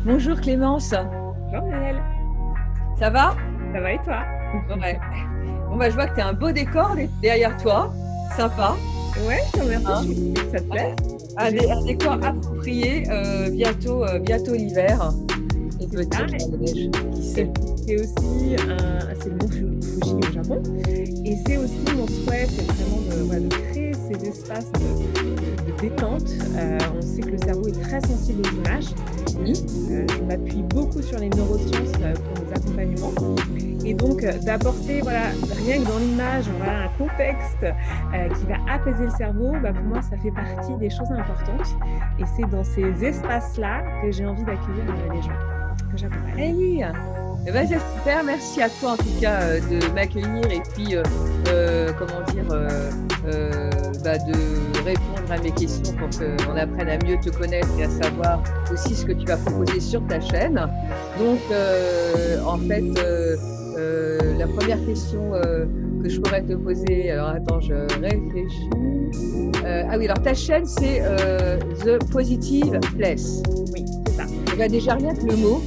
Bonjour Clémence, Bonjour Maëlle, ça va? ça va et toi? Ouais. Bon bah, je vois que tu as un beau décor derrière toi, sympa, Ouais, je te remercie, je hein. suis contente que ça te plaise. Un, J'ai un décor approprié, bientôt l'hiver et c'est ça. peut-être la neige, qui Et sait. puis c'est aussi c'est le mont Fuji au Japon. Et c'est aussi mon souhait, c'est vraiment voilà, de créer ces espaces de détente. On sait que le cerveau est très sensible aux images. Oui, Je m'appuie beaucoup sur les neurosciences pour mes accompagnements. Et donc, d'apporter, voilà, rien que dans l'image, voilà, un contexte qui va apaiser le cerveau, bah, pour moi, ça fait partie des choses importantes. Et c'est dans ces espaces-là que j'ai envie d'accueillir les gens que j'accompagne. eh oui. Eh ben, c'est super, merci à toi en tout cas de m'accueillir et puis comment dire de répondre à mes questions pour qu'on apprenne à mieux te connaître et à savoir aussi ce que tu vas proposer sur ta chaîne. Donc en fait la première question que je pourrais te poser, alors attends, je réfléchis. Ah oui, alors ta chaîne c'est The Positive Place. Oui, c'est ça. Eh ben, déjà rien que le mot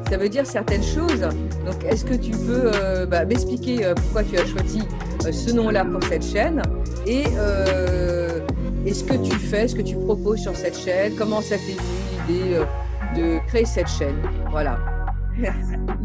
ça veut dire certaines choses. Donc, est-ce que tu peux m'expliquer pourquoi tu as choisi ce nom-là pour cette chaîne et ce que tu fais, ce que tu proposes sur cette chaîne, comment ça t'est venu l'idée de créer cette chaîne. Voilà.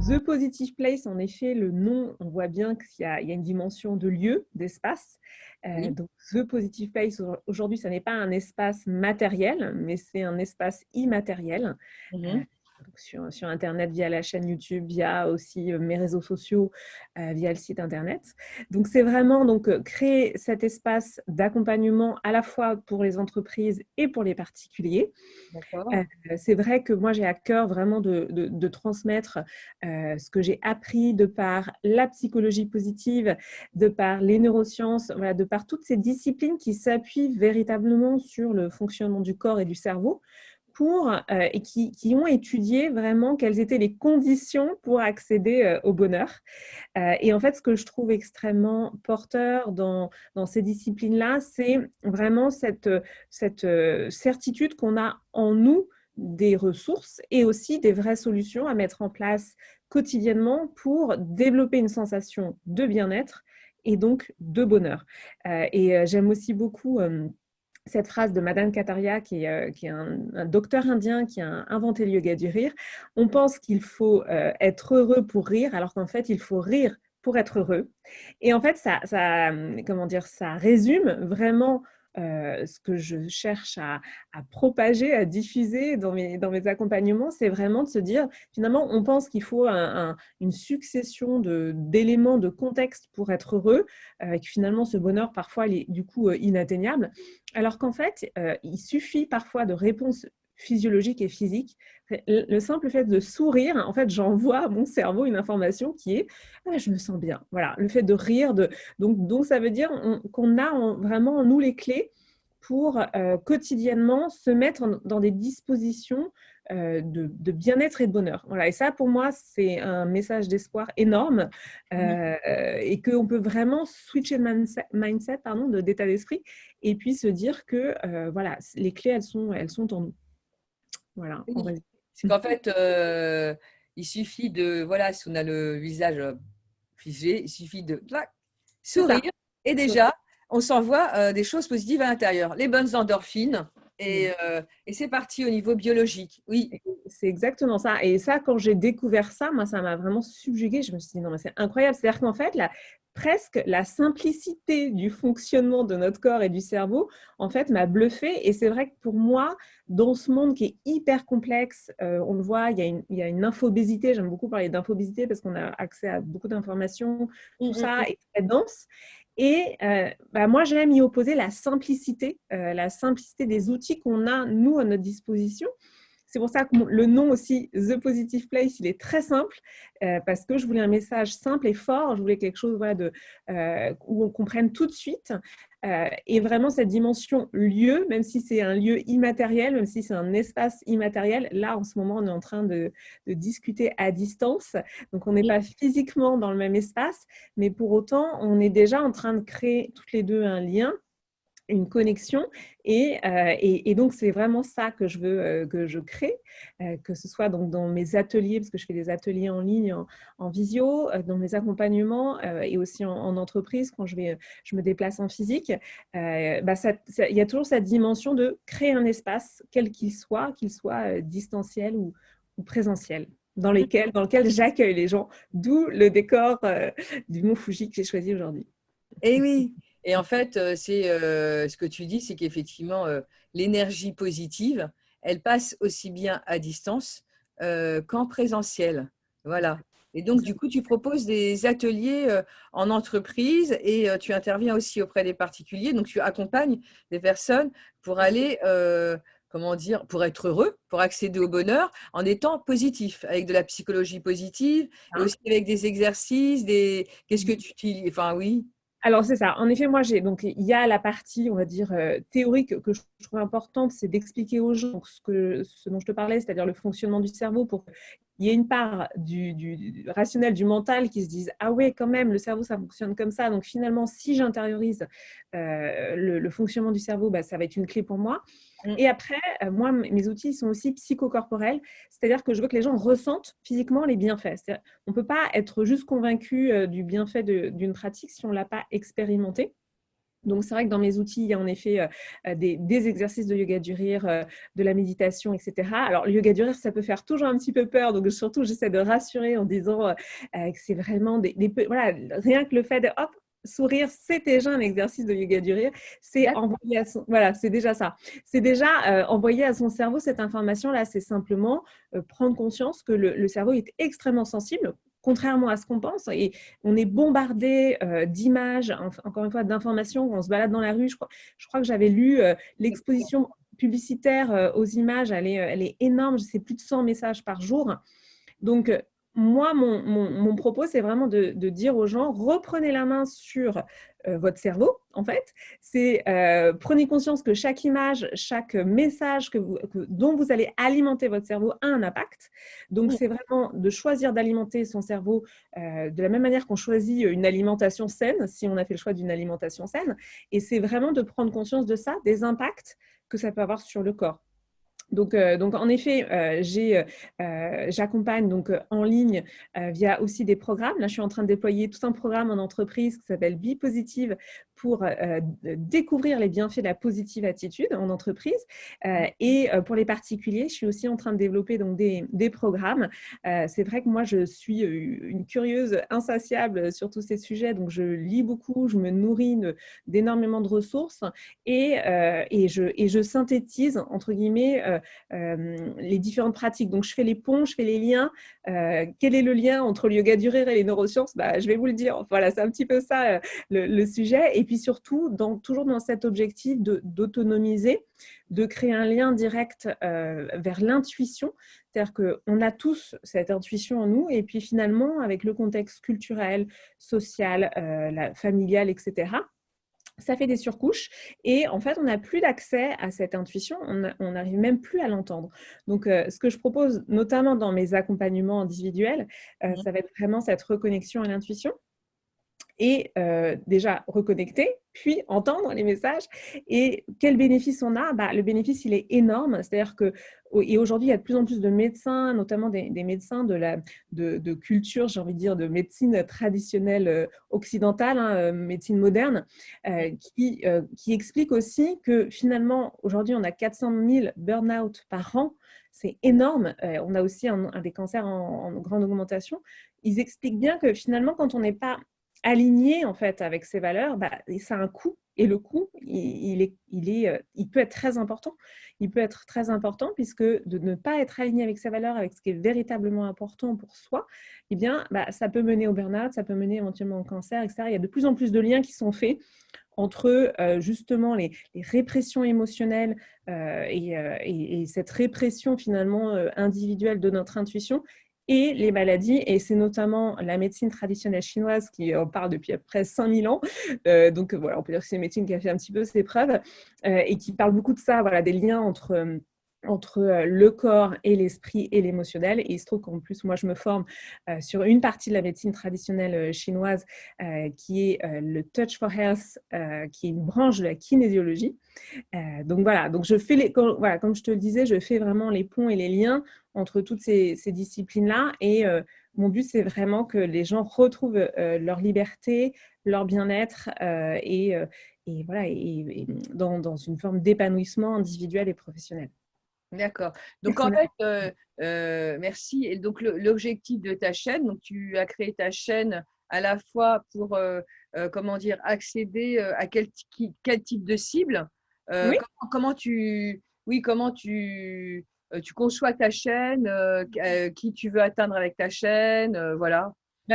The Positive Place, en effet, le nom, on voit bien qu'il y a une dimension de lieu, d'espace. Oui. Donc, The Positive Place, aujourd'hui, ça n'est pas un espace matériel, mais c'est un espace immatériel. Euh, Mhm. donc sur Internet, via la chaîne YouTube, via aussi mes réseaux sociaux, via le site Internet. Donc, c'est vraiment créer cet espace d'accompagnement à la fois pour les entreprises et pour les particuliers. D'accord. C'est vrai que moi, j'ai à cœur vraiment de transmettre ce que j'ai appris de par la psychologie positive, de par les neurosciences, voilà, de par toutes ces disciplines qui s'appuient véritablement sur le fonctionnement du corps et du cerveau et qui ont étudié vraiment quelles étaient les conditions pour accéder au bonheur. Et en fait, ce que je trouve extrêmement porteur dans ces disciplines-là, c'est vraiment cette certitude qu'on a en nous des ressources et aussi des vraies solutions à mettre en place quotidiennement pour développer une sensation de bien-être et donc de bonheur. J'aime aussi beaucoup cette phrase de Madame Kataria, qui est un docteur indien qui a inventé le yoga du rire. On pense qu'il faut être heureux pour rire, alors qu'en fait, il faut rire pour être heureux. Et en fait, comment dire, ça résume vraiment ce que je cherche à propager, à diffuser dans mes accompagnements, c'est vraiment de se dire, finalement, on pense qu'il faut une succession d'éléments, de contexte pour être heureux, et que finalement, ce bonheur, parfois, il est du coup inatteignable. Alors qu'en fait, il suffit parfois de réponses physiologiques et physiques. Le simple fait de sourire, en fait, j'envoie à mon cerveau une information qui est ah, je me sens bien. Voilà, le fait de rire, donc ça veut dire qu'on a vraiment en nous les clés pour quotidiennement se mettre dans des dispositions de bien-être et de bonheur. Voilà, et ça, pour moi, c'est un message d'espoir énorme et qu'on peut vraiment switcher de mindset, pardon, d'état d'esprit et puis se dire que voilà, les clés, elles sont en nous. Voilà, en Oui. résumé. C'est qu'en fait, il suffit de, voilà, si on a le visage figé, il suffit de clac, C'est sourire ça. et déjà, on s'envoie des choses positives à l'intérieur, les bonnes endorphines et c'est parti au niveau biologique. Oui. C'est exactement ça. Et ça, quand j'ai découvert ça, moi, ça m'a vraiment subjuguée. Je me suis dit, non, mais c'est incroyable. C'est-à-dire qu'en fait, presque la simplicité du fonctionnement de notre corps et du cerveau, en fait, m'a bluffée. Et c'est vrai que pour moi, dans ce monde qui est hyper complexe, on le voit, il y a une infobésité. J'aime beaucoup parler d'infobésité parce qu'on a accès à beaucoup d'informations. Tout ça est très dense. Et moi, j'aime y opposer la simplicité des outils qu'on a, nous, à notre disposition. C'est pour ça que le nom aussi, The Positive Place, il est très simple parce que je voulais un message simple et fort. Je voulais quelque chose voilà, où on comprenne tout de suite. Et vraiment cette dimension lieu, même si c'est un lieu immatériel, même si c'est un espace immatériel, là en ce moment on est en train de discuter à distance. Donc on n'est pas physiquement dans le même espace, mais pour autant on est déjà en train de créer toutes les deux un lien une connexion et donc c'est vraiment ça que je veux que je crée, que ce soit donc dans mes ateliers, parce que je fais des ateliers en ligne, en visio, dans mes accompagnements et aussi en entreprise quand je me déplace en physique. Il y a toujours cette dimension de créer un espace, quel qu'il soit distanciel ou présentiel, dans lequel j'accueille les gens, d'où le décor du Mont Fuji que j'ai choisi aujourd'hui. Et oui, et en fait, ce que tu dis, c'est qu'effectivement, l'énergie positive, elle passe aussi bien à distance qu'en présentiel. Voilà. Et donc, du coup, tu proposes des ateliers en entreprise et tu interviens aussi auprès des particuliers. Donc, tu accompagnes des personnes pour aller, comment dire, pour être heureux, pour accéder au bonheur en étant positif, avec de la psychologie positive et aussi avec des exercices, qu'est-ce que tu utilises? Enfin, oui. Alors, c'est ça. En effet, moi, donc, il y a la partie, on va dire, théorique que je trouve importante, c'est d'expliquer aux gens ce dont je te parlais, c'est-à-dire le fonctionnement du cerveau pour qu'il y ait une part du rationnel, du mental qui se dise, ah ouais, quand même, le cerveau, ça fonctionne comme ça. Donc, finalement, si j'intériorise le fonctionnement du cerveau, ça va être une clé pour moi. Mm. Et après, moi, mes outils sont aussi psychocorporels, c'est-à-dire que je veux que les gens ressentent physiquement les bienfaits. On ne peut pas être juste convaincu du bienfait d'une pratique si on ne l'a pas expérimenté. Donc, c'est vrai que dans mes outils, il y a en effet des exercices de yoga du rire, de la méditation, etc. Alors, le yoga du rire, ça peut faire toujours un petit peu peur. Donc, surtout, j'essaie de rassurer en disant que c'est vraiment voilà, rien que le fait de, hop, sourire, c'est déjà un exercice de yoga du rire. C'est envoyer voilà, c'est déjà ça. C'est déjà envoyer à son cerveau cette information-là. C'est simplement prendre conscience que le cerveau est extrêmement sensible, contrairement à ce qu'on pense. Et on est bombardé d'images, encore une fois, d'informations. Quand on se balade dans la rue, je crois que j'avais lu l'exposition publicitaire aux images, elle est énorme. C'est plus de 100 messages par jour. Donc, moi, mon propos, c'est vraiment de dire aux gens, reprenez la main sur votre cerveau, en fait. C'est prenez conscience que chaque image, chaque message dont vous allez alimenter votre cerveau a un impact. Donc, c'est vraiment de choisir d'alimenter son cerveau de la même manière qu'on choisit une alimentation saine, si on a fait le choix d'une alimentation saine. Et c'est vraiment de prendre conscience de ça, des impacts que ça peut avoir sur le corps. Donc, en effet, j'accompagne donc en ligne via aussi des programmes. Là, je suis en train de déployer tout un programme en entreprise qui s'appelle Be Positive pour découvrir les bienfaits de la positive attitude en entreprise. Et pour les particuliers, je suis aussi en train de développer donc des programmes. C'est vrai que moi, je suis une curieuse insatiable sur tous ces sujets. Donc, je lis beaucoup, je me nourris d'énormément de ressources et je synthétise, entre guillemets, les différentes pratiques. Donc, je fais les ponts, je fais les liens. Quel est le lien entre le yoga du rire et les neurosciences? Je vais vous le dire. Voilà, c'est un petit peu ça le sujet. Et puis surtout, toujours dans cet objectif d'autonomiser, de créer un lien direct vers l'intuition. C'est-à-dire qu'on a tous cette intuition en nous. Et puis finalement, avec le contexte culturel, social, familial, etc., ça fait des surcouches et en fait, on n'a plus d'accès à cette intuition, on n'arrive même plus à l'entendre. Donc, ce que je propose, notamment dans mes accompagnements individuels, ça va être vraiment cette reconnexion à l'intuition et déjà reconnecter, puis entendre les messages. Et quel bénéfice on a? Le bénéfice, il est énorme. C'est-à-dire que, et aujourd'hui, il y a de plus en plus de médecins, notamment des médecins de culture, j'ai envie de dire, de médecine traditionnelle occidentale, médecine moderne, qui expliquent aussi que finalement, aujourd'hui, on a 400 000 burn-out par an. C'est énorme. On a aussi un des cancers en grande augmentation. Ils expliquent bien que finalement, quand on n'est pas aligné en fait avec ces valeurs, ça a un coût et le coût, il peut être très important. Il peut être très important puisque de ne pas être aligné avec ses valeurs, avec ce qui est véritablement important pour soi, eh bien, ça peut mener au burn-out, ça peut mener éventuellement au cancer, etc. Il y a de plus en plus de liens qui sont faits entre justement les répressions émotionnelles et cette répression finalement individuelle de notre intuition et les maladies, et c'est notamment la médecine traditionnelle chinoise qui en parle depuis à peu près 5000 ans. Donc voilà, on peut dire que c'est une médecine qui a fait un petit peu ses preuves et qui parle beaucoup de ça, voilà, des liens entre entre le corps et l'esprit et l'émotionnel. Et il se trouve qu'en plus, moi, je me forme sur une partie de la médecine traditionnelle chinoise qui est le Touch for Health, qui est une branche de la kinésiologie. Donc voilà, donc je fais voilà, comme je te le disais, je fais vraiment les ponts et les liens entre toutes ces disciplines-là. Et mon but, c'est vraiment que les gens retrouvent leur liberté, leur bien-être et voilà, et dans une forme d'épanouissement individuel et professionnel. D'accord. Donc en Personnel. fait, merci. Et donc l'objectif de ta chaîne, donc tu as créé ta chaîne à la fois pour, comment dire, accéder à quel type de cible, Oui. comment tu, oui, comment tu conçois ta chaîne, qui tu veux atteindre avec ta chaîne, voilà.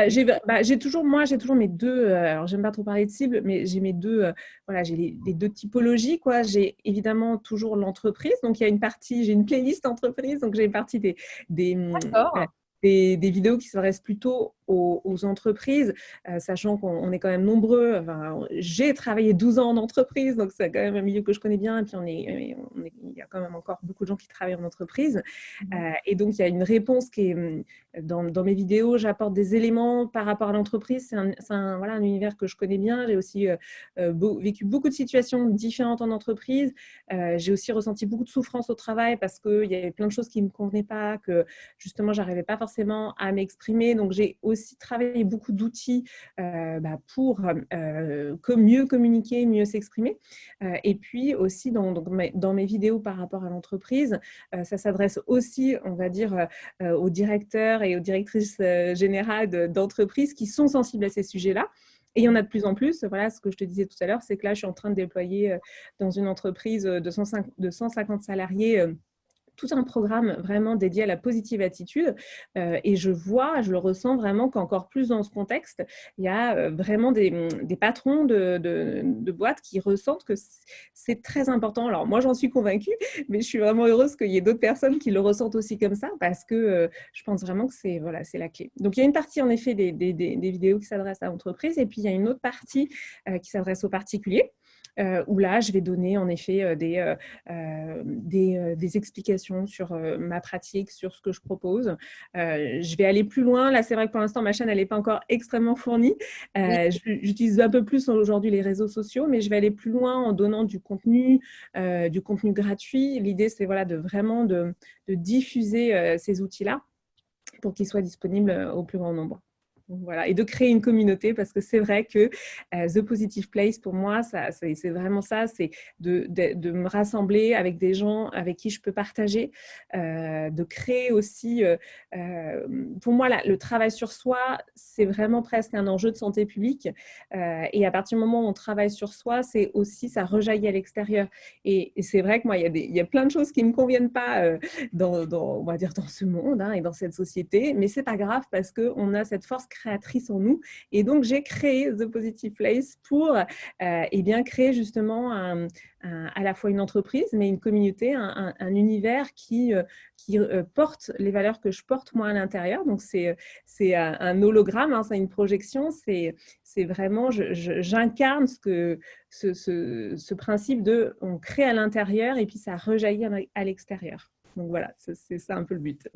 J'ai toujours mes deux, alors j'aime pas trop parler de cibles, mais j'ai mes deux, voilà, j'ai les deux typologies, quoi. J'ai évidemment toujours l'entreprise, donc il y a une partie, j'ai une playlist entreprise, donc j'ai une partie des, D'accord. des vidéos qui s'adressent plutôt aux entreprises, sachant qu'on est quand même nombreux. Enfin, j'ai travaillé 12 ans en entreprise, donc c'est quand même un milieu que je connais bien, et puis il y a quand même encore beaucoup de gens qui travaillent en entreprise. Et donc, il y a une réponse qui est dans mes vidéos, j'apporte des éléments par rapport à l'entreprise. Voilà, un univers que je connais bien. J'ai aussi vécu beaucoup de situations différentes en entreprise. J'ai aussi ressenti beaucoup de souffrance au travail parce qu'il y avait plein de choses qui ne me convenaient pas, que justement, je n'arrivais pas forcément à m'exprimer. Donc, j'ai aussi travaillé beaucoup d'outils pour mieux communiquer, mieux s'exprimer. Et puis aussi, dans mes vidéos par rapport à l'entreprise, ça s'adresse aussi, on va dire, aux directeurs et aux directrices générales d'entreprises qui sont sensibles à ces sujets-là. Et il y en a de plus en plus. Voilà, ce que je te disais tout à l'heure, c'est que là, je suis en train de déployer dans une entreprise de 150 salariés tout un programme vraiment dédié à la positive attitude. Et je le ressens vraiment qu'encore plus dans ce contexte, il y a vraiment des patrons de boîtes qui ressentent que c'est très important. Alors moi, j'en suis convaincue, mais je suis vraiment heureuse qu'il y ait d'autres personnes qui le ressentent aussi comme ça, parce que je pense vraiment que voilà, c'est la clé. Donc il y a une partie en effet des vidéos qui s'adressent à l'entreprise, et puis il y a une autre partie qui s'adresse aux particuliers. Où là, je vais donner en effet des explications sur ma pratique, sur ce que je propose. Je vais aller plus loin. Là, c'est vrai que pour l'instant, ma chaîne, elle n'est pas encore extrêmement fournie. Oui. J'utilise un peu plus aujourd'hui les réseaux sociaux, mais je vais aller plus loin en donnant du contenu gratuit. L'idée, c'est voilà, de diffuser ces outils-là pour qu'ils soient disponibles au plus grand nombre. Voilà, et de créer une communauté, parce que c'est vrai que The Positive Place, pour moi, c'est vraiment ça, c'est de me rassembler avec des gens avec qui je peux partager, de créer aussi, pour moi, le travail sur soi, c'est vraiment presque un enjeu de santé publique, et à partir du moment où on travaille sur soi, c'est aussi, ça rejaillit à l'extérieur, et c'est vrai que moi, il y a plein de choses qui ne me conviennent pas on va dire dans ce monde et dans cette société, mais c'est pas grave parce qu'on a cette force créatrice en nous. Et donc, j'ai créé The Positive Place pour bien créer justement à la fois une entreprise, mais une communauté, un univers qui porte les valeurs que je porte moi à l'intérieur. Donc, c'est un hologramme, c'est une projection, c'est vraiment, j'incarne ce principe de on crée à l'intérieur et puis ça rejaillit à l'extérieur. Donc voilà, c'est ça un peu le but.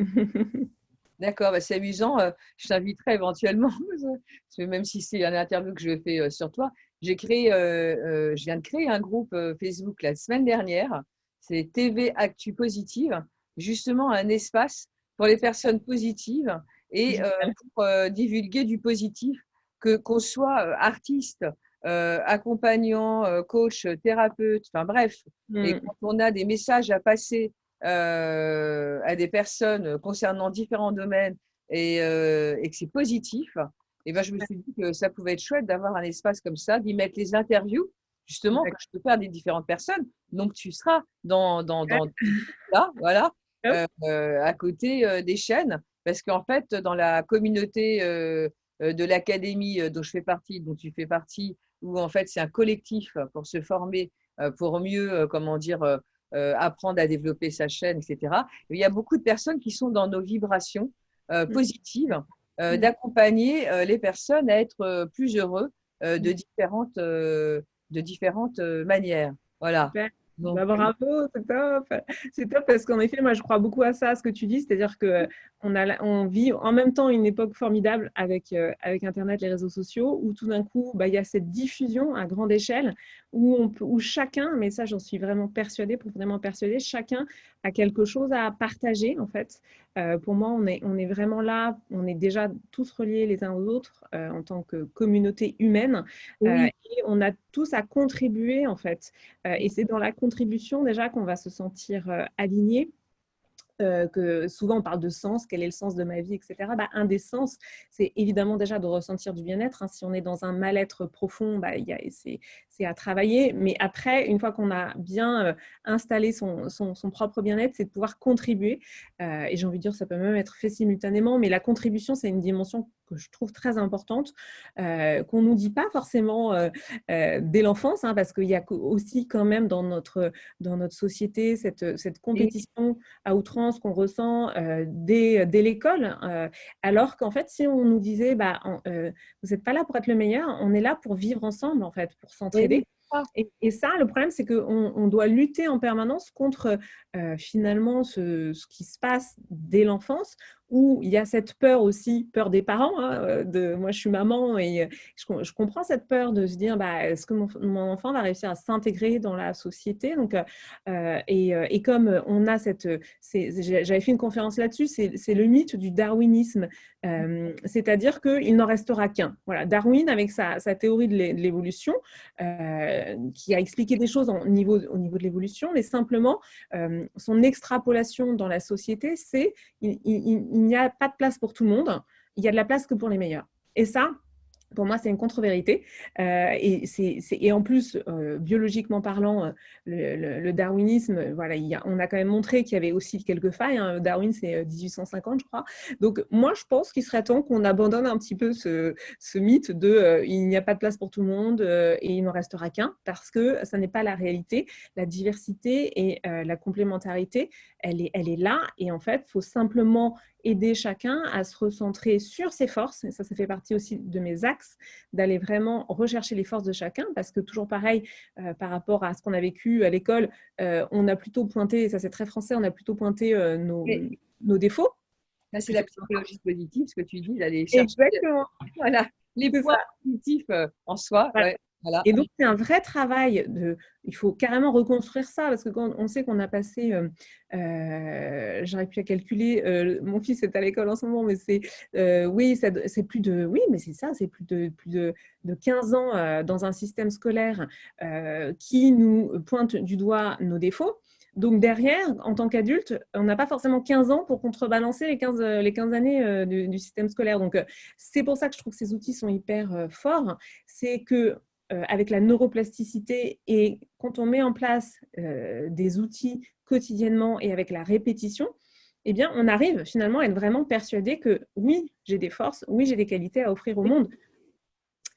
D'accord, bah, c'est amusant. Je t'inviterai éventuellement, parce que même si c'est une interview que je fais sur toi, je viens de créer un groupe Facebook la semaine dernière. C'est TV Actu Positive, justement un espace pour les personnes positives et pour divulguer du positif, qu'on soit artiste, accompagnant, coach, thérapeute, enfin bref. Et quand on a des messages à passer à des personnes concernant différents domaines et que c'est positif, et ben, je me suis dit que ça pouvait être chouette d'avoir un espace comme ça, d'y mettre les interviews, justement, que je peux faire des différentes personnes. Donc, tu seras dans là, voilà, à côté des chaînes, parce qu'en fait, dans la communauté de l'académie dont je fais partie, dont tu fais partie, où en fait, c'est un collectif pour se former, pour mieux, comment dire, apprendre à développer sa chaîne, etc. Il y a beaucoup de personnes qui sont dans nos vibrations positives, d'accompagner les personnes à être plus heureux de différentes manières. Voilà. Super. Donc, Bah, bravo, c'est top. C'est top parce qu'en effet, moi, je crois beaucoup à ça, à ce que tu dis, c'est-à-dire que on vit en même temps une époque formidable avec Internet, les réseaux sociaux, où tout d'un coup, bah, il y a cette diffusion à grande échelle où chacun, mais ça, j'en suis vraiment persuadée, profondément persuadée, chacun a quelque chose à partager, en fait. Pour moi, on est vraiment là, on est déjà tous reliés les uns aux autres en tant que communauté humaine oui, et on a tous à contribuer, en fait. Et c'est dans la contribution déjà qu'on va se sentir aligné. Que souvent on parle de sens, quel est le sens de ma vie, etc. Bah, un des sens, c'est évidemment déjà de ressentir du bien-être. Hein. Si on est dans un mal-être profond, bah, c'est à travailler. Mais après, une fois qu'on a bien installé son propre bien-être, c'est de pouvoir contribuer. Et j'ai envie de dire, ça peut même être fait simultanément, mais la contribution, c'est une dimension que je trouve très importante, qu'on ne nous dit pas forcément dès l'enfance, hein, parce qu'il y a aussi quand même dans notre société cette et compétition à outrance qu'on ressent dès l'école, alors qu'en fait, si on nous disait, bah, vous n'êtes pas là pour être le meilleur, on est là pour vivre ensemble, en fait, pour oui, s'entraider. ah, Et ça, le problème, c'est qu'on doit lutter en permanence contre finalement ce qui se passe dès l'enfance, où il y a cette peur aussi, peur des parents. Hein, moi, je suis maman et je comprends cette peur de se dire, bah, est-ce que mon enfant va réussir à s'intégrer dans la société? Donc, et comme on a j'avais fait une conférence là-dessus, c'est le mythe du darwinisme. C'est-à-dire qu'il n'en restera qu'un. Voilà, Darwin, avec sa théorie de l'évolution, qui a expliqué des choses au niveau de l'évolution, mais simplement, son extrapolation dans la société, c'est il n'y a pas de place pour tout le monde, il y a de la place que pour les meilleurs. Et ça, pour moi, c'est une contre-vérité. Et en plus, biologiquement parlant, le darwinisme, voilà, on a quand même montré qu'il y avait aussi quelques failles. Hein. Darwin, c'est 1850, je crois. Donc, moi, je pense qu'il serait temps qu'on abandonne un petit peu ce mythe de il n'y a pas de place pour tout le monde et il n'en restera qu'un, parce que ça n'est pas la réalité. La diversité et la complémentarité, elle est là. Et en fait, il faut simplement aider chacun à se recentrer sur ses forces, et ça fait partie aussi de mes axes, d'aller vraiment rechercher les forces de chacun, parce que toujours pareil, par rapport à ce qu'on a vécu à l'école, on a plutôt pointé, et ça c'est très français, on a plutôt pointé nos défauts. là, c'est la Plutôt... psychologie positive, ce que tu dis, d'aller chercher Exactement, voilà, les c'est points ça. positifs en soi. Voilà. Ouais, voilà. Et donc, c'est un vrai travail. Il faut carrément reconstruire ça parce que quand on sait qu'on a passé, j'arrive plus à calculer, mon fils est à l'école en ce moment, mais oui, c'est plus de, oui, mais c'est ça, c'est plus de 15 ans dans un système scolaire qui nous pointe du doigt nos défauts. Donc derrière, en tant qu'adulte, on n'a pas forcément 15 ans pour contrebalancer les quinze années du système scolaire. Donc c'est pour ça que je trouve que ces outils sont hyper forts. C'est que avec la neuroplasticité et quand on met en place des outils quotidiennement et avec la répétition, eh bien, on arrive finalement à être vraiment persuadé que oui, j'ai des forces, oui, j'ai des qualités à offrir au monde.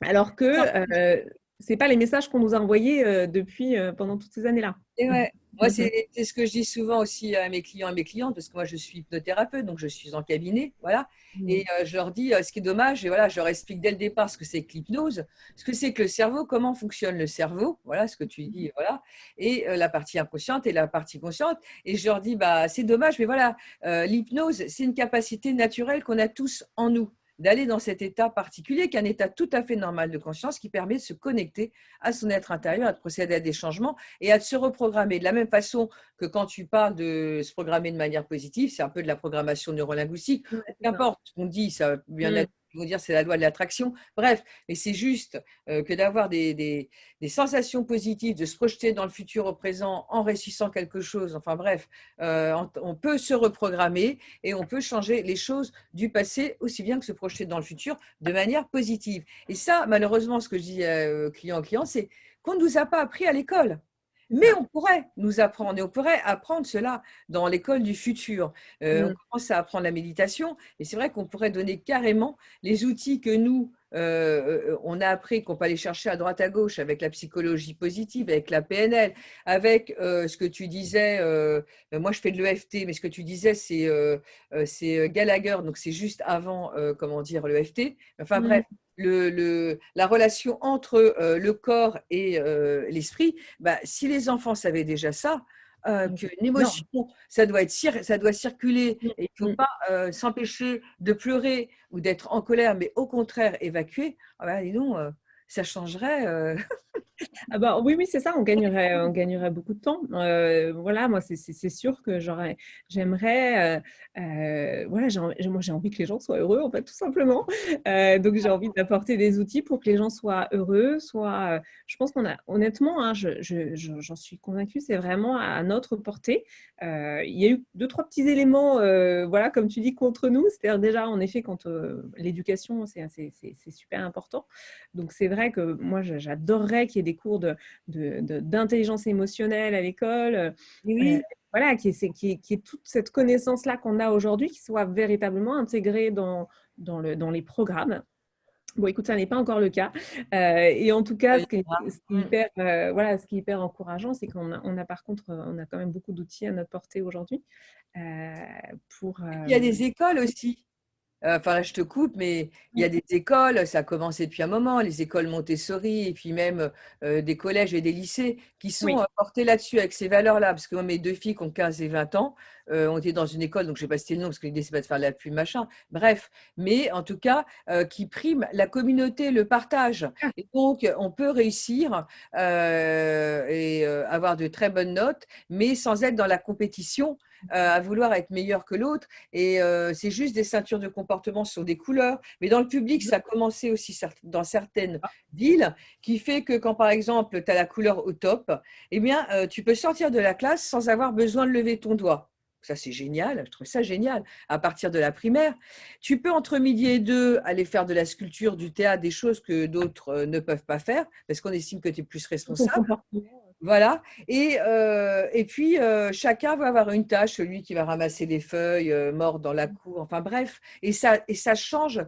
Alors que ce n'est pas les messages qu'on nous a envoyés depuis pendant toutes ces années-là. Et ouais, moi, c'est ce que je dis souvent aussi à mes clients et mes clientes, parce que moi, je suis hypnothérapeute, donc je suis en cabinet, voilà. Et je leur dis, ce qui est dommage, et voilà, je leur explique dès le départ ce que c'est que l'hypnose, ce que c'est que le cerveau, comment fonctionne le cerveau, voilà ce que tu dis, voilà, et la partie inconsciente et la partie consciente. Et je leur dis, bah, c'est dommage, mais voilà, l'hypnose, c'est une capacité naturelle qu'on a tous en nous, d'aller dans cet état particulier, qui est un état tout à fait normal de conscience, qui permet de se connecter à son être intérieur, à de procéder à des changements et à se reprogrammer. De la même façon que quand tu parles de se programmer de manière positive, c'est un peu de la programmation neurolinguistique. Ouais, c'est ça. Qu'importe ce qu'on dit, ça peut bien Mm. être, ils vont dire c'est la loi de l'attraction. Bref, mais c'est juste que d'avoir des sensations positives, de se projeter dans le futur au présent en réussissant quelque chose. Enfin bref, on peut se reprogrammer et on peut changer les choses du passé aussi bien que se projeter dans le futur de manière positive. Et ça, malheureusement, ce que je dis client, c'est qu'on ne nous a pas appris à l'école. Mais Ça. on pourrait nous apprendre, et on pourrait apprendre cela dans l'école du futur. On Mm. commence à apprendre la méditation, et c'est vrai qu'on pourrait donner carrément les outils que nous, on a appris, qu'on peut aller chercher à droite à gauche avec la psychologie positive, avec la PNL, avec ce que tu disais, moi je fais de l'EFT, mais ce que tu disais, c'est Gallagher, donc c'est juste avant, comment dire, l'EFT. Enfin Mm. bref, la relation entre le corps et l'esprit, bah, si les enfants savaient déjà ça, qu'une Non. émotion, ça doit ça doit circuler Mm, et il ne faut mm. pas s'empêcher de pleurer ou d'être en colère, mais au contraire évacuer, ah bah, dis donc, ça changerait. Ah bah, oui, oui, c'est ça, on gagnerait beaucoup de temps. Voilà, moi, c'est sûr que j'aimerais, voilà, moi, j'ai envie que les gens soient heureux, en fait, tout simplement. Donc, j'ai envie d'apporter des outils pour que les gens soient heureux, je pense qu'on a, honnêtement, hein, j'en suis convaincue, c'est vraiment à notre portée. Il y a eu deux, trois petits éléments, voilà, comme tu dis, contre nous. C'est-à-dire déjà, en effet, quand l'éducation, c'est super important. Donc, c'est vrai que moi, j'adorerais qu'il y ait des cours d'intelligence émotionnelle à l'école, Oui, voilà, qui est toute cette connaissance-là qu'on a aujourd'hui, qui soit véritablement intégrée dans les programmes. Bon, écoute, ça n'est pas encore le cas. Et en tout cas, ça viendra. ce qui est hyper, voilà, ce qui est hyper encourageant, c'est on a par contre, on a quand même beaucoup d'outils à notre portée aujourd'hui euh, pour. Et puis il y a des écoles aussi. Enfin, là, je te coupe, mais il y a des écoles, ça a commencé depuis un moment, les écoles Montessori et puis même des collèges et des lycées qui sont Oui. portés là-dessus avec ces valeurs-là. Parce que moi, mes deux filles qui ont 15 et 20 ans ont été dans une école, donc je ne vais pas citer le nom parce que l'idée, c'est pas de faire la pub, machin. Bref, mais en tout cas, qui prime la communauté, le partage. Ah, Et donc, on peut réussir et avoir de très bonnes notes, mais sans être dans la compétition, à vouloir être meilleur que l'autre. Et c'est juste des ceintures de comportement sur des couleurs. Mais dans le public, ça a commencé aussi dans certaines villes, qui fait que quand, par exemple, tu as la couleur au top, eh bien, tu peux sortir de la classe sans avoir besoin de lever ton doigt. Ça, c'est génial. Je trouve ça génial. À partir de la primaire, tu peux, entre midi et deux, aller faire de la sculpture, du théâtre, des choses que d'autres ne peuvent pas faire parce qu'on estime que tu es plus ton responsable. comportement. Voilà. Et puis, chacun va avoir une tâche, celui qui va ramasser les feuilles mortes dans la cour, enfin bref. Et ça change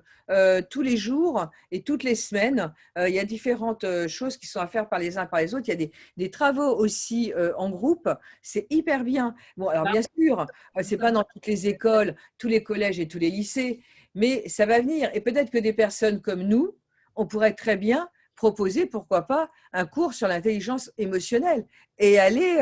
tous les jours et toutes les semaines. Il y a différentes choses qui sont à faire par les uns par les autres. Il y a des travaux aussi en groupe. C'est hyper bien. Bon, alors bien sûr, c'est pas dans toutes les écoles, tous les collèges et tous les lycées, mais ça va venir. Et peut-être que des personnes comme nous, on pourrait très bien proposer, pourquoi pas, un cours sur l'intelligence émotionnelle et aller.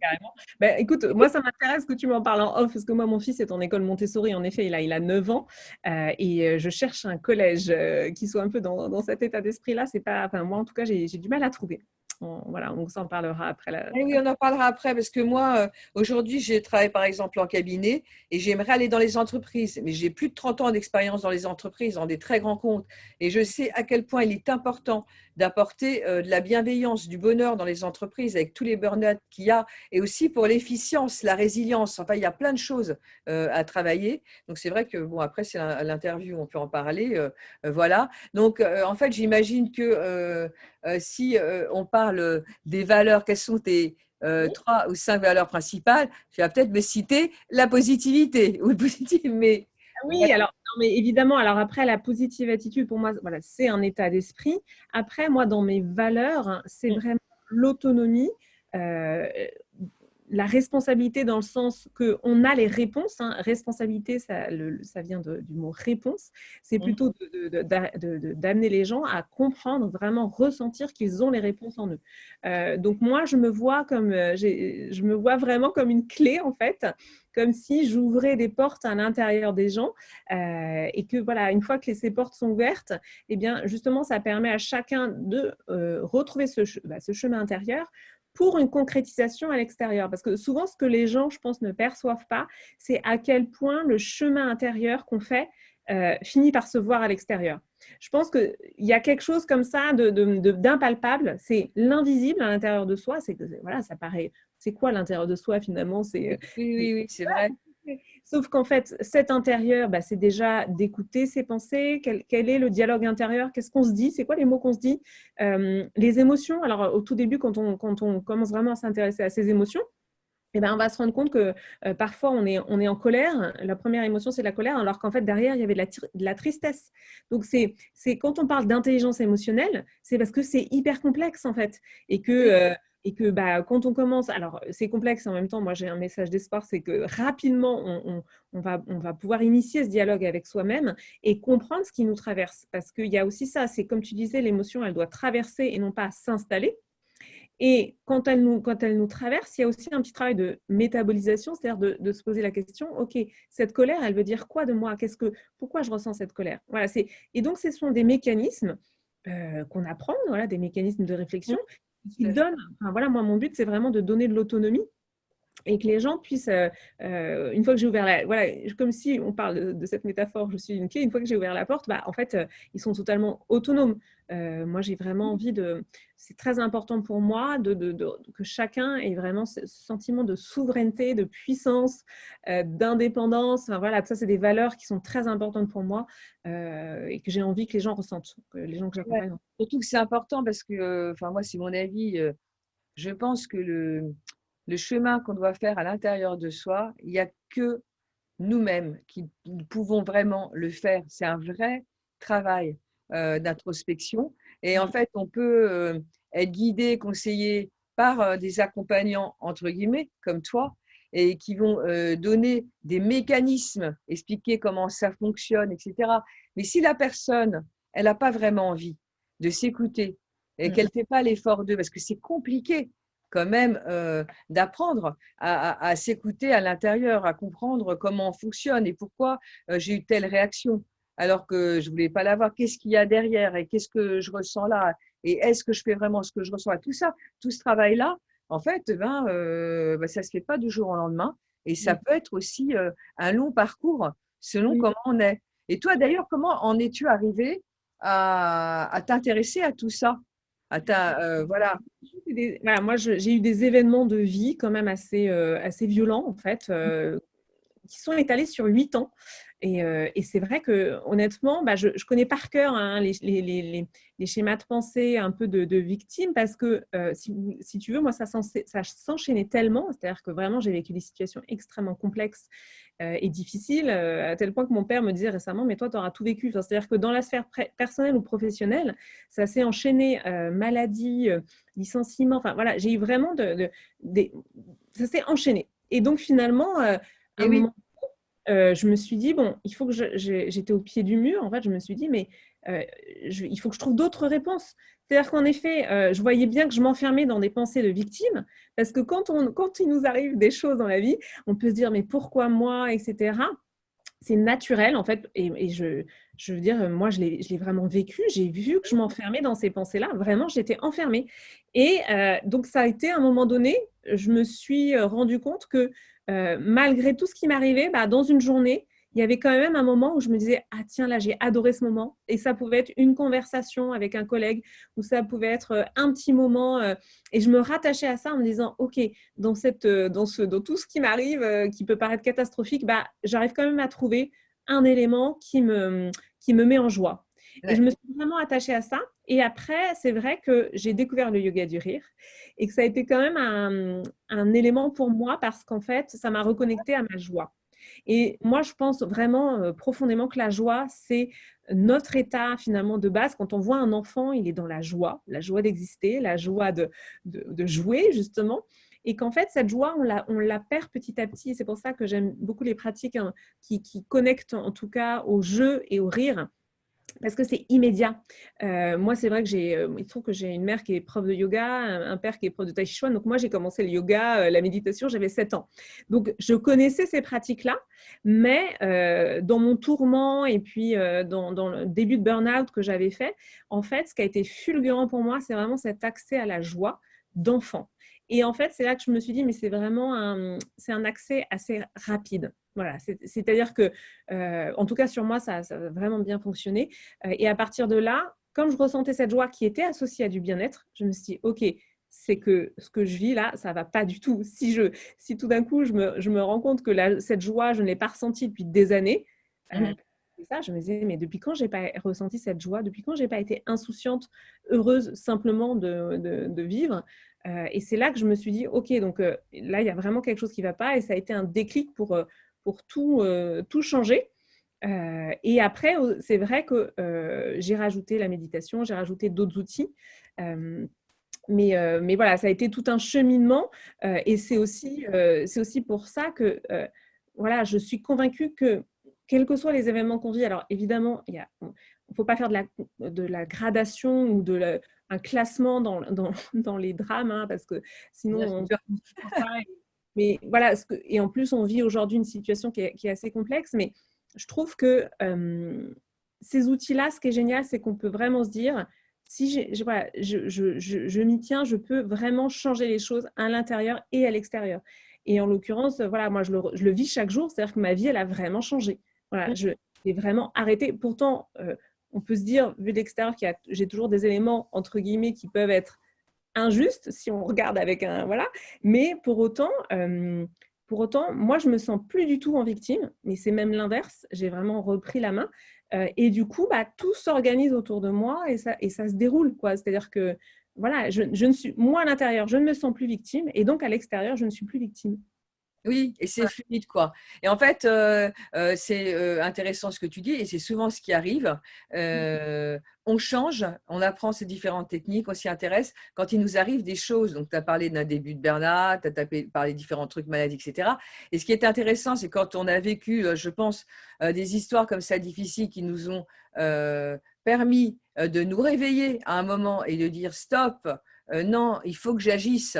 Carrément. Ben, écoute, moi, ça m'intéresse que tu m'en parles en off, parce que moi, mon fils est en école Montessori, en effet, il a 9 ans, et je cherche un collège qui soit un peu dans cet état d'esprit-là. C'est pas, enfin, moi, en tout cas, j'ai du mal à trouver. Voilà, donc ça, on parlera après. Ah oui, on en parlera après parce que moi, aujourd'hui, j'ai travaillé par exemple en cabinet et j'aimerais aller dans les entreprises. Mais j'ai plus de 30 ans d'expérience dans les entreprises, dans des très grands comptes. Et je sais à quel point il est important d'apporter de la bienveillance, du bonheur dans les entreprises avec tous les burn-out qu'il y a et aussi pour l'efficience, la résilience. Enfin, il y a plein de choses à travailler. Donc, c'est vrai que, bon, après, c'est l'interview, on peut en parler. Voilà. Donc, en fait, j'imagine que si on parle des valeurs, quelles sont tes trois ou cinq valeurs principales, tu vas peut-être me citer la positivité ou le positif, mais Oui, alors, non, mais évidemment, alors après, la positive attitude, pour moi, voilà, c'est un état d'esprit. Après, moi, dans mes valeurs, hein, c'est vraiment l'autonomie, euh, la responsabilité dans le sens qu'on a les réponses. Hein. Responsabilité, ça vient du mot réponse. C'est plutôt d'amener les gens à comprendre, vraiment ressentir qu'ils ont les réponses en eux. Donc moi, je me vois vraiment comme une clé, en fait, comme si j'ouvrais des portes à l'intérieur des gens et que voilà, une fois que ces portes sont ouvertes, eh bien justement, ça permet à chacun de retrouver ce chemin intérieur pour une concrétisation à l'extérieur. Parce que souvent, ce que les gens, je pense, ne perçoivent pas, c'est à quel point le chemin intérieur qu'on fait finit par se voir à l'extérieur. Je pense qu'il y a quelque chose comme ça d'impalpable, c'est l'invisible à l'intérieur de soi. Voilà, ça paraît, c'est quoi l'intérieur de soi finalement? oui, c'est vrai. Sauf qu'en fait, cet intérieur, c'est déjà d'écouter ses pensées, quel est le dialogue intérieur, qu'est-ce qu'on se dit, c'est quoi les mots qu'on se dit, les émotions. Alors, au tout début, quand on commence vraiment à s'intéresser à ces émotions, eh ben, on va se rendre compte que parfois on est en colère. La première émotion, c'est la colère, alors qu'en fait, derrière, il y avait de la tristesse. Donc, c'est quand on parle d'intelligence émotionnelle, c'est parce que c'est hyper complexe, en fait. Et que Et que quand on commence, alors c'est complexe en même temps, moi j'ai un message d'espoir, c'est que rapidement on va pouvoir initier ce dialogue avec soi-même et comprendre ce qui nous traverse. Parce qu'il y a aussi ça, c'est comme tu disais, l'émotion, elle doit traverser et non pas s'installer. Et quand elle nous traverse, il y a aussi un petit travail de métabolisation, c'est-à-dire de se poser la question, OK, cette colère, elle veut dire quoi de moi? Pourquoi je ressens cette colère? Voilà, et donc, ce sont des mécanismes qu'on apprend, voilà, des mécanismes de Mmh, réflexion qui tout à fait. donnent, enfin, voilà, moi, mon but, c'est vraiment de donner de l'autonomie et que les gens puissent, une fois que j'ai ouvert voilà, comme si on parle de cette métaphore, je suis une clé, une fois que j'ai ouvert la porte, en fait, ils sont totalement autonomes. Moi, j'ai vraiment envie c'est très important pour moi que chacun ait vraiment ce sentiment de souveraineté, de puissance, d'indépendance. Enfin, voilà, ça, c'est des valeurs qui sont très importantes pour moi et que j'ai envie que les gens ressentent, que les gens que Ouais. j'accompagne. Surtout que c'est important parce que, enfin moi, c'est mon avis, je pense que le chemin qu'on doit faire à l'intérieur de soi, il y a que nous-mêmes qui pouvons vraiment le faire. C'est un vrai travail d'introspection. Et en Mm. fait, on peut être guidé, conseillé par des accompagnants, entre guillemets, comme toi, et qui vont donner des mécanismes, expliquer comment ça fonctionne, etc. Mais si la personne, elle n'a pas vraiment envie de s'écouter et qu'elle Mm. ne fait pas l'effort d'eux, parce que c'est compliqué quand même d'apprendre à s'écouter à l'intérieur, à comprendre comment on fonctionne et pourquoi j'ai eu telle réaction alors que je voulais pas l'avoir. Qu'est-ce qu'il y a derrière et qu'est-ce que je ressens là? Et est-ce que je fais vraiment ce que je ressens? Et tout ça, tout ce travail-là, en fait, ça se fait pas du jour au lendemain et ça Mm. peut être aussi un long parcours selon Oui. comment on est. Et toi, d'ailleurs, comment en es-tu arrivé à t'intéresser à tout ça? Voilà. Voilà, moi, j'ai eu des événements de vie quand même assez violents, en fait, qui sont étalés sur 8 ans. Et c'est vrai que honnêtement, je connais par cœur hein, les schémas de pensée un peu de victime parce que si tu veux, moi, ça s'enchaînait tellement, c'est-à-dire que vraiment, j'ai vécu des situations extrêmement complexes et difficiles, à tel point que mon père me disait récemment, mais toi, tu auras tout vécu. Enfin, c'est-à-dire que dans la sphère personnelle ou professionnelle, ça s'est enchaîné, maladie, licenciement, enfin voilà, j'ai eu vraiment ça s'est enchaîné. Et donc finalement, à un Et oui, moment je me suis dit, bon, il faut que j'étais au pied du mur, en fait, je me suis dit, mais euh, il faut que je trouve d'autres réponses. C'est-à-dire qu'en effet, je voyais bien que je m'enfermais dans des pensées de victime, parce que quand il nous arrive des choses dans la vie, on peut se dire, mais pourquoi moi, etc. C'est naturel, en fait, et je veux dire, moi, je l'ai vraiment vécu, j'ai vu que je m'enfermais dans ces pensées-là, vraiment, j'étais enfermée. Et donc, ça a été, à un moment donné, je me suis rendu compte que malgré tout ce qui m'arrivait, dans une journée, il y avait quand même un moment où je me disais, ah tiens, là, j'ai adoré ce moment. Et ça pouvait être une conversation avec un collègue, ou ça pouvait être un petit moment. Et je me rattachais à ça en me disant, OK, dans tout ce qui m'arrive, qui peut paraître catastrophique, j'arrive quand même à trouver un élément qui me met en joie. Et je ouais. me suis vraiment attachée à ça. Et après, c'est vrai que j'ai découvert le yoga du rire et que ça a été quand même un élément pour moi parce qu'en fait, ça m'a reconnecté à ma joie. Et moi, je pense vraiment profondément que la joie, c'est notre état finalement de base. Quand on voit un enfant, il est dans la joie d'exister, la joie de jouer justement. Et qu'en fait, cette joie, on la perd petit à petit. C'est pour ça que j'aime beaucoup les pratiques hein, qui connectent en tout cas au jeu et au rire parce que c'est immédiat. Moi, c'est vrai que il se trouve que j'ai une mère qui est prof de yoga, un père qui est prof de tai chi chuan. Donc, moi, j'ai commencé le yoga, la méditation, j'avais 7 ans. Donc, je connaissais ces pratiques-là, mais dans mon tourment et puis dans le début de burn-out que j'avais fait, en fait, ce qui a été fulgurant pour moi, c'est vraiment cet accès à la joie d'enfant. Et en fait, c'est là que je me suis dit, mais c'est un accès assez rapide. Voilà, c'est-à-dire que, en tout cas sur moi, ça a vraiment bien fonctionné. Et à partir de là, comme je ressentais cette joie qui était associée à du bien-être, je me suis dit, OK, c'est que ce que je vis là, ça ne va pas du tout. Si tout d'un coup, je me rends compte que cette joie, je ne l'ai pas ressentie depuis des années, Mhm. c'est ça, je me disais, mais depuis quand je n'ai pas ressenti cette joie? Depuis quand je n'ai pas été insouciante, heureuse simplement de vivre? Et c'est là que je me suis dit, OK, donc là, il y a vraiment quelque chose qui ne va pas. Et ça a été un déclic pour tout changer. Et après, c'est vrai que j'ai rajouté la méditation, j'ai rajouté d'autres outils. Euh, Mais voilà, ça a été tout un cheminement et c'est aussi pour ça que voilà, je suis convaincue que quels que soient les événements qu'on vit, alors évidemment, il ne faut pas faire de la gradation ou un classement dans les drames, hein, parce que sinon, Bien on sûr. ne comprend pas. Mais voilà, et en plus, on vit aujourd'hui une situation qui est assez complexe, mais je trouve que ces outils-là, ce qui est génial, c'est qu'on peut vraiment se dire, si voilà, je m'y tiens, je peux vraiment changer les choses à l'intérieur et à l'extérieur. Et en l'occurrence, voilà, moi, je le vis chaque jour, c'est-à-dire que ma vie, elle a vraiment changé. Voilà, j'ai vraiment arrêté. Pourtant, on peut se dire, vu de l'extérieur, j'ai toujours des éléments, entre guillemets, qui peuvent être injustes, si on regarde avec un… Voilà. Mais pour autant, moi, je me sens plus du tout en victime, mais c'est même l'inverse. J'ai vraiment repris la main. Et du coup, bah, tout s'organise autour de moi et ça se déroule, quoi. C'est-à-dire que, voilà, moi, à l'intérieur, je ne me sens plus victime et donc à l'extérieur, je ne suis plus victime. Oui, et c'est fluide, quoi. Et en fait, c'est intéressant ce que tu dis, et c'est souvent ce qui arrive. On change, on apprend ces différentes techniques, on s'y intéresse. Quand il nous arrive des choses, donc tu as parlé d'un début de burn-out, tu as parlé de différents trucs, maladies, etc. Et ce qui est intéressant, c'est quand on a vécu, je pense, des histoires comme ça difficiles qui nous ont permis de nous réveiller à un moment et de dire stop, non, il faut que j'agisse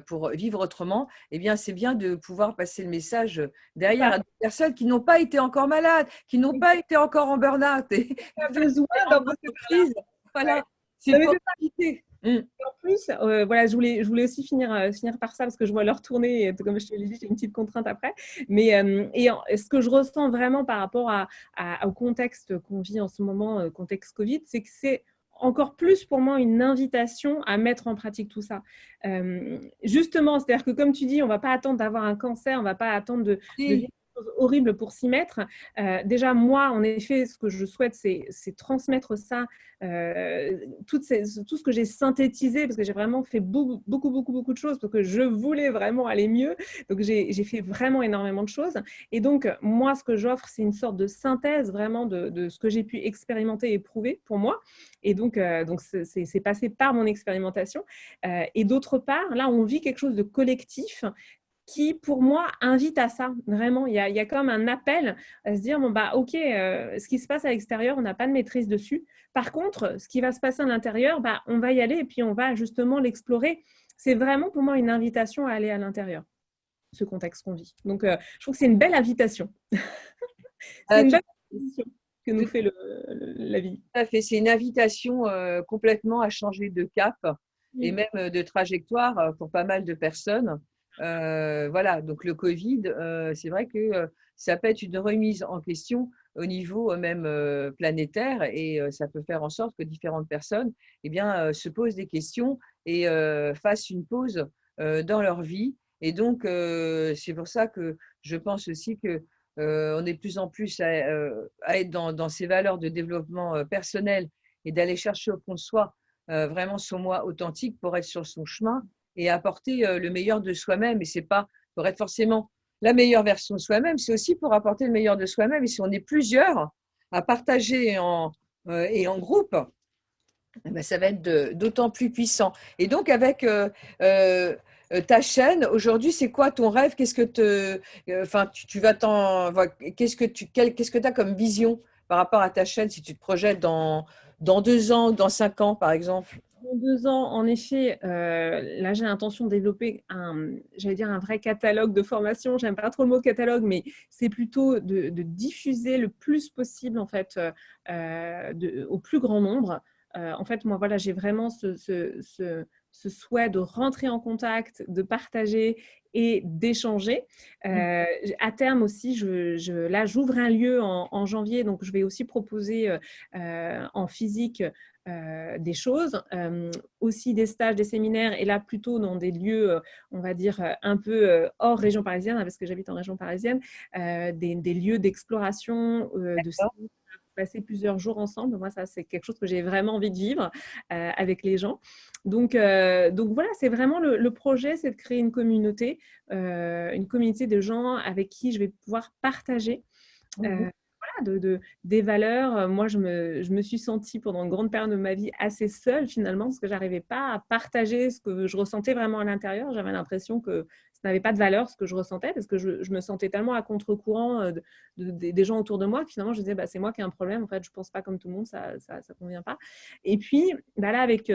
pour vivre autrement, eh bien, c'est bien de pouvoir passer le message derrière à des personnes qui n'ont pas été encore malades, qui n'ont pas été encore en burn-out et Pas besoin en d'en passer par là. entreprise. Ouais. Voilà, c'est Non, mais pour c'est ça. éviter. En plus, voilà, je voulais aussi finir par ça parce que je vois l'heure tourner et comme je te l'ai dit, j'ai une petite contrainte après. Mais ce que je ressens vraiment par rapport au contexte qu'on vit en ce moment, contexte Covid, c'est que c'est encore plus pour moi une invitation à mettre en pratique tout ça. Justement, c'est-à-dire que comme tu dis, on ne va pas attendre d'avoir un cancer, on ne va pas attendre de vivre Oui, des choses horribles pour s'y mettre. Déjà, moi, en effet, ce que je souhaite, c'est transmettre ça, tout ce que j'ai synthétisé, parce que j'ai vraiment fait beaucoup, beaucoup, beaucoup, beaucoup de choses, parce que je voulais vraiment aller mieux. Donc, j'ai fait vraiment énormément de choses. Et donc, moi, ce que j'offre, c'est une sorte de synthèse vraiment de ce que j'ai pu expérimenter et éprouver pour moi. Et donc c'est passé par mon expérimentation. Et d'autre part, là, on vit quelque chose de collectif qui, pour moi, invite à ça. Vraiment, il y a comme un appel à se dire, bon, bah, OK, ce qui se passe à l'extérieur, on n'a pas de maîtrise dessus. Par contre, ce qui va se passer à l'intérieur, bah, on va y aller et puis on va justement l'explorer. C'est vraiment, pour moi, une invitation à aller à l'intérieur, ce contexte qu'on vit. Donc, je trouve que c'est une belle invitation. C'est une tout, belle invitation que nous tout fait la vie. à fait. C'est une invitation complètement à changer de cap et même de trajectoire pour pas mal de personnes. Voilà, donc le Covid, c'est vrai que ça peut être une remise en question au niveau même planétaire et ça peut faire en sorte que différentes personnes eh bien, se posent des questions et fassent une pause dans leur vie. Et donc, c'est pour ça que je pense aussi que on est de plus en plus à être dans ces valeurs de développement personnel et d'aller chercher au fond de soi vraiment son moi authentique pour être sur son chemin et apporter le meilleur de soi-même. Et c'est pas pour être forcément la meilleure version de soi-même, c'est aussi pour apporter le meilleur de soi-même. Et si on est plusieurs à partager et en groupe, eh ben, ça va être d'autant plus puissant. Et donc, avec ta chaîne, aujourd'hui, c'est quoi ton rêve? Qu'est-ce que enfin, tu vas qu'est-ce que qu'est-ce que tu as comme vision par rapport à ta chaîne si tu te projettes dans 2 ans, dans 5 ans, par exemple? Dans 2 ans, en effet, là, j'ai l'intention de développer j'allais dire un vrai catalogue de formation. J'aime pas trop le mot catalogue, mais c'est plutôt de diffuser le plus possible, en fait, au plus grand nombre. En fait, moi, voilà, j'ai vraiment ce souhait de rentrer en contact, de partager et d'échanger. À terme aussi, là, j'ouvre un lieu en janvier, donc je vais aussi proposer en physique des choses, aussi des stages, des séminaires, et là plutôt dans des lieux, on va dire, un peu hors région parisienne, hein, parce que j'habite en région parisienne, des lieux d'exploration, de passer plusieurs jours ensemble. Moi, ça, c'est quelque chose que j'ai vraiment envie de vivre avec les gens. Donc voilà, c'est vraiment le projet, c'est de créer une communauté de gens avec qui je vais pouvoir partager. Voilà, des valeurs. Moi, je me suis sentie pendant une grande période de ma vie assez seule finalement, parce que j'arrivais pas à partager ce que je ressentais vraiment à l'intérieur. J'avais l'impression que ça n'avait pas de valeur ce que je ressentais, parce que je me sentais tellement à contre-courant des gens autour de moi que finalement je disais, bah, c'est moi qui ai un problème, en fait, je pense pas comme tout le monde, ça convient pas. Et puis, bah là, avec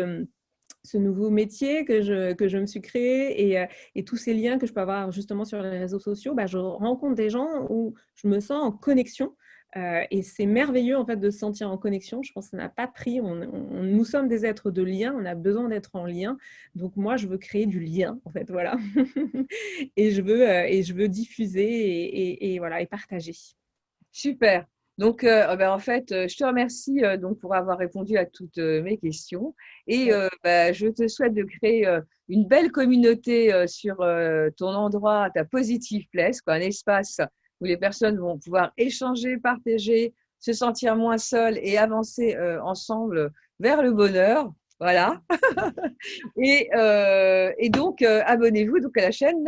ce nouveau métier que je me suis créé et tous ces liens que je peux avoir justement sur les réseaux sociaux, bah, je rencontre des gens où je me sens en connexion. Et c'est merveilleux en fait de se sentir en connexion. Je pense que ça n'a pas de prix. Nous sommes des êtres de lien. On a besoin d'être en lien. Donc moi, je veux créer du lien en fait, voilà. Et je veux diffuser et voilà et partager. Super. Donc, en fait, je te remercie donc pour avoir répondu à toutes mes questions et je te souhaite de créer une belle communauté sur ton endroit, ta Positive Place, quoi, un espace où les personnes vont pouvoir échanger, partager, se sentir moins seules et avancer ensemble vers le bonheur. Voilà. Et donc, abonnez-vous donc à la chaîne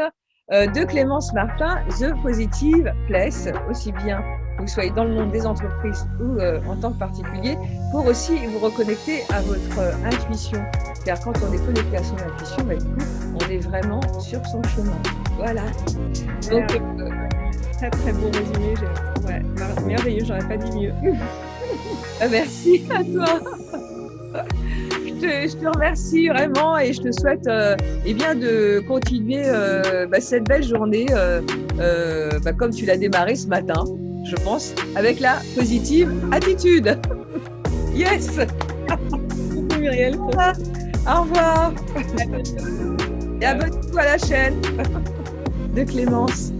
de Clémence Martin, The Positive Place, aussi bien que vous soyez dans le monde des entreprises ou en tant que particulier, pour aussi vous reconnecter à votre intuition. Car quand on est connecté à son intuition, du coup, on est vraiment sur son chemin. Voilà. Donc, très très bon résumé. Ouais, merveilleux, j'aurais pas dit mieux. Merci à toi. Je te remercie vraiment et je te souhaite de continuer cette belle journée comme tu l'as démarré ce matin, je pense, avec la positive attitude. Yes. Merci Muriel. Au revoir. Et abonnez-vous à la chaîne de Clémence.